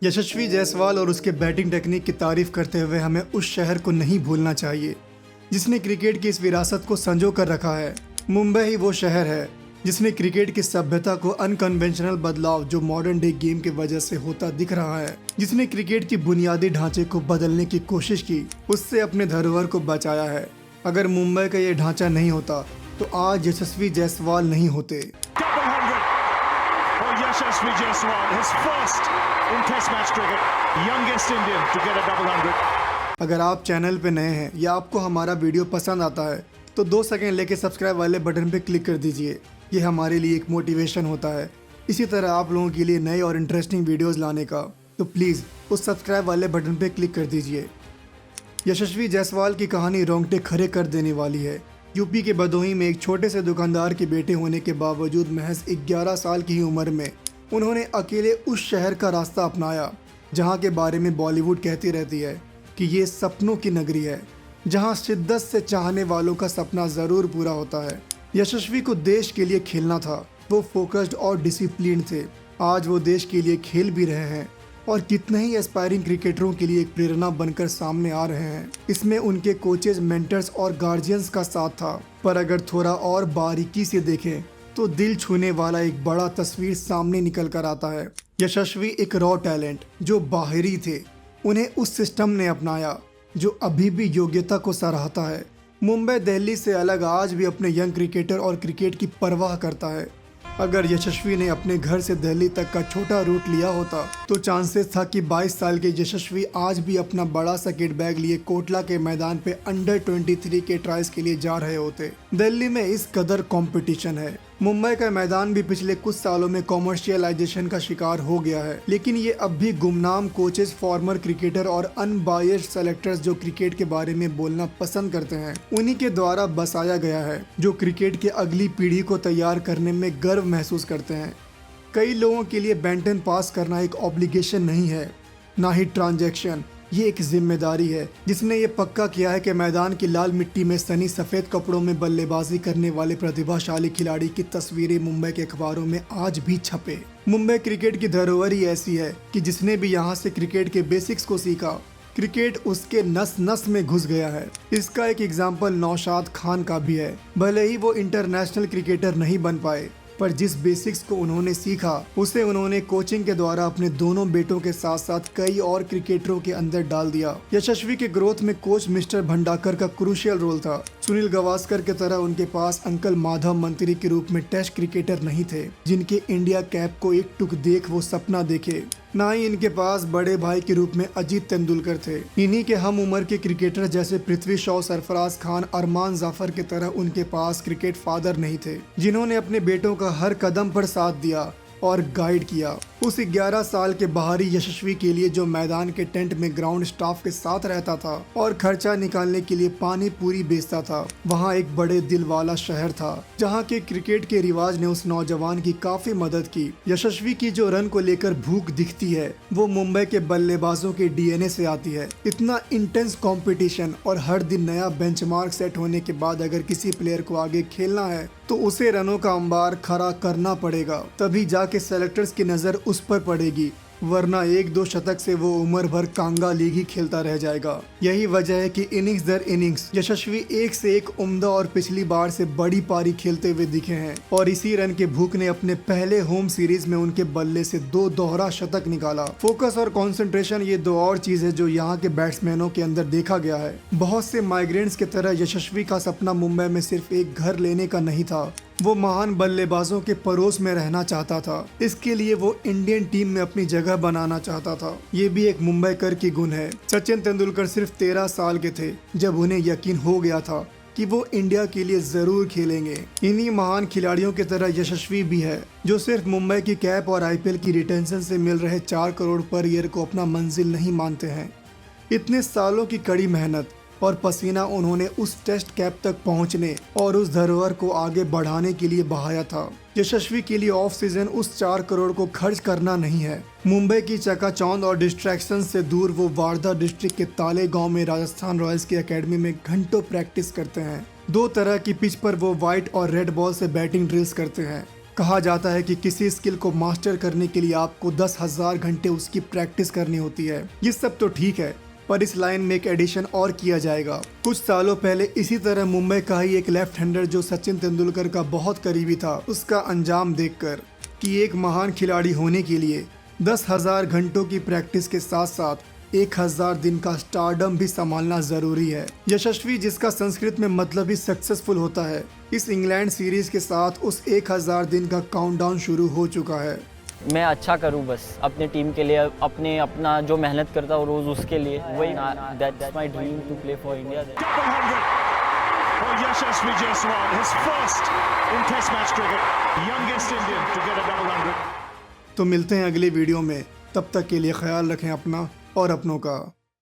यशस्वी जायसवाल और उसके batting technique की तारीफ करते हुए हमें उस शहर को नहीं भूलना चाहिए जिसने क्रिकेट की इस विरासत को संजो कर रखा है। मुंबई ही वो शहर है जिसने क्रिकेट की सभ्यता को अनकन्वेंशनल बदलाव जो मॉडर्न डे गेम की वजह से होता दिख रहा है, जिसने क्रिकेट की बुनियादी ढांचे को बदलने की कोशिश की, उससे अपने धरोहर को बचाया है। अगर मुंबई का ये ढांचा नहीं होता तो आज यशस्वी जायसवाल नहीं होते। Yashasvi Jaiswal, his first in Test match cricket, youngest Indian to get a double hundred. अगर आप चैनल पे नए हैं या आपको हमारा वीडियो पसंद आता है तो 2 सेकंड लेके सब्सक्राइब वाले बटन पे क्लिक कर दीजिए। ये हमारे लिए एक मोटिवेशन होता है इसी तरह आप लोगों के लिए नए और इंटरेस्टिंग वीडियोस लाने का, तो प्लीज़ उस सब्सक्राइब वाले बटन पे क्लिक कर दीजिए। यशस्वी जायसवाल की कहानी रोंगटे खड़े कर देने वाली है। यूपी के भदोही में एक छोटे से दुकानदार के बेटे होने के बावजूद महज 11 साल की ही उम्र में उन्होंने अकेले उस शहर का रास्ता अपनाया जहां के बारे में बॉलीवुड कहती रहती है कि ये सपनों की नगरी है, जहां शिद्दत से चाहने वालों का सपना ज़रूर पूरा होता है। यशस्वी को देश के लिए खेलना था, वो फोकस्ड और डिसिप्लिन थे। आज वो देश के लिए खेल भी रहे हैं और कितने ही एस्पायरिंग क्रिकेटरों के लिए एक प्रेरणा बनकर सामने आ रहे हैं। इसमें उनके कोचेज, मेंटर्स और गार्जियंस का साथ था। पर अगर थोड़ा और बारीकी से देखें तो दिल छूने वाला एक बड़ा तस्वीर सामने निकल कर आता है। यशस्वी एक रॉ टैलेंट जो बाहरी थे, उन्हें उस सिस्टम ने अपनाया जो अभी भी योग्यता को सराहता है। मुंबई दिल्ली से अलग आज भी अपने यंग क्रिकेटर और क्रिकेट की परवाह करता है। अगर यशस्वी ने अपने घर से दिल्ली तक का छोटा रूट लिया होता तो चांसेस था कि 22 साल के यशस्वी आज भी अपना बड़ा सा किट बैग लिए कोटला के मैदान पे अंडर 23 के ट्रायल्स के लिए जा रहे होते। दिल्ली में इस कदर कंपटीशन है। मुंबई का मैदान भी पिछले कुछ सालों में कॉमर्शियलाइजेशन का शिकार हो गया है, लेकिन ये अब भी गुमनाम कोचेस, फॉर्मर क्रिकेटर और अनबायस्ड सेलेक्टर्स जो क्रिकेट के बारे में बोलना पसंद करते हैं, उन्हीं के द्वारा बसाया गया है, जो क्रिकेट की अगली पीढ़ी को तैयार करने में गर्व महसूस करते हैं। कई लोगों के लिए बेंटन पास करना एक ऑब्लिगेशन नहीं है, ना ही ट्रांजैक्शन, ये एक जिम्मेदारी है जिसने ये पक्का किया है कि मैदान की लाल मिट्टी में सनी सफेद कपड़ों में बल्लेबाजी करने वाले प्रतिभाशाली खिलाड़ी की तस्वीरें मुंबई के अखबारों में आज भी छपे। मुंबई क्रिकेट की धरोहर ही ऐसी है कि जिसने भी यहाँ से क्रिकेट के बेसिक्स को सीखा, क्रिकेट उसके नस नस में घुस गया है। इसका एक एग्जाम्पल नौशाद खान का भी है। भले ही वो इंटरनेशनल क्रिकेटर नहीं बन पाए, पर जिस बेसिक्स को उन्होंने सीखा उसे उन्होंने कोचिंग के द्वारा अपने दोनों बेटों के साथ साथ कई और क्रिकेटरों के अंदर डाल दिया। यशस्वी के ग्रोथ में कोच मिस्टर भंडाकर का क्रूशियल रोल था। सुनील गावस्कर के तरह उनके पास अंकल माधव मंत्री के रूप में टेस्ट क्रिकेटर नहीं थे जिनके इंडिया कैप को एक टुक देख वो सपना देखे। ना ही इनके पास बड़े भाई के रूप में अजीत तेंदुलकर थे। इन्हीं के हम उम्र के क्रिकेटर जैसे पृथ्वी शॉ, सरफराज खान, अरमान जाफर के तरह उनके पास क्रिकेट फादर नहीं थे जिन्होंने अपने बेटों का हर कदम पर साथ दिया और गाइड किया। उस 11 साल के बाहरी यशस्वी के लिए जो मैदान के टेंट में ग्राउंड स्टाफ के साथ रहता था और खर्चा निकालने के लिए पानी पूरी बेचता था, वहाँ एक बड़े दिल वाला शहर था जहाँ के क्रिकेट के रिवाज ने उस नौजवान की काफी मदद की। यशस्वी की जो रन को लेकर भूख दिखती है वो मुंबई के बल्लेबाजों के डीएनए से आती है। इतना इंटेंस कंपटीशन और हर दिन नया बेंचमार्क सेट होने के बाद अगर किसी प्लेयर को आगे खेलना है तो उसे रनों का अंबार खड़ा करना पड़ेगा, तभी जाके सेलेक्टर्स की नजर उस पर पड़ेगी, वरना 1-2 शतक से वो उम्र भर कांगा लीग ही खेलता रह जाएगा। यही वजह है कि इनिंग्स दर इनिंग्स यशस्वी एक से एक उम्दा और पिछली बार से बड़ी पारी खेलते हुए दिखे हैं और इसी रन के भूख ने अपने पहले होम सीरीज में उनके बल्ले से 2 दोहरा शतक निकाला। फोकस और कंसंट्रेशन ये 2 और चीज है जो यहाँ के बैट्समैनों के अंदर देखा गया है। बहुत से माइग्रेंट्स की तरह यशस्वी का सपना मुंबई में सिर्फ एक घर लेने का नहीं था, वो महान बल्लेबाजों के पड़ोस में रहना चाहता था। इसके लिए वो इंडियन टीम में अपनी जगह बनाना चाहता था। ये भी एक मुंबईकर की गुण है। सचिन तेंदुलकर सिर्फ 13 साल के थे जब उन्हें यकीन हो गया था कि वो इंडिया के लिए जरूर खेलेंगे। इन्हीं महान खिलाड़ियों की तरह यशस्वी भी है जो सिर्फ मुंबई की कैप और आईपीएल की रिटेंशन से मिल रहे 4 करोड़ पर ईयर को अपना मंजिल नहीं मानते हैं। इतने सालों की कड़ी मेहनत और पसीना उन्होंने उस टेस्ट कैप तक पहुंचने और उस धरोहर को आगे बढ़ाने के लिए बहाया था। यशस्वी के लिए ऑफ सीजन उस 4 करोड़ को खर्च करना नहीं है। मुंबई की चकाचौंध और डिस्ट्रैक्शन से दूर वो वारदा डिस्ट्रिक्ट के ताले गांव में राजस्थान रॉयल्स की एकेडमी में घंटों प्रैक्टिस करते हैं। 2 तरह की पिच पर वो व्हाइट और रेड बॉल से बैटिंग ड्रिल्स करते हैं। कहा जाता है कि किसी स्किल को मास्टर करने के लिए आपको 10,000 घंटे उसकी प्रैक्टिस करनी होती है। ये सब तो ठीक है, पर इस लाइन में एक एडिशन और किया जाएगा। कुछ सालों पहले इसी तरह मुंबई का ही एक लेफ्ट हैंडर जो सचिन तेंदुलकर का बहुत करीबी था, उसका अंजाम देखकर कि एक महान खिलाड़ी होने के लिए 10,000 घंटों की प्रैक्टिस के साथ साथ 1,000 दिन का स्टारडम भी संभालना जरूरी है। यशस्वी, जिसका संस्कृत में मतलब ही सक्सेसफुल होता है, इस इंग्लैंड सीरीज के साथ उस 1,000 दिन का काउंटडाउन शुरू हो चुका है। मैं अच्छा करूं बस अपने टीम के लिए, अपना जो मेहनत करता हूं रोज उसके लिए, वही that's my dream to play for India. Double 100 for Yashasvi Jaiswal, his first in Test match cricket, youngest Indian to get a double 100. तो मिलते हैं अगली वीडियो में, तब तक के लिए ख्याल रखें अपना और अपनों का।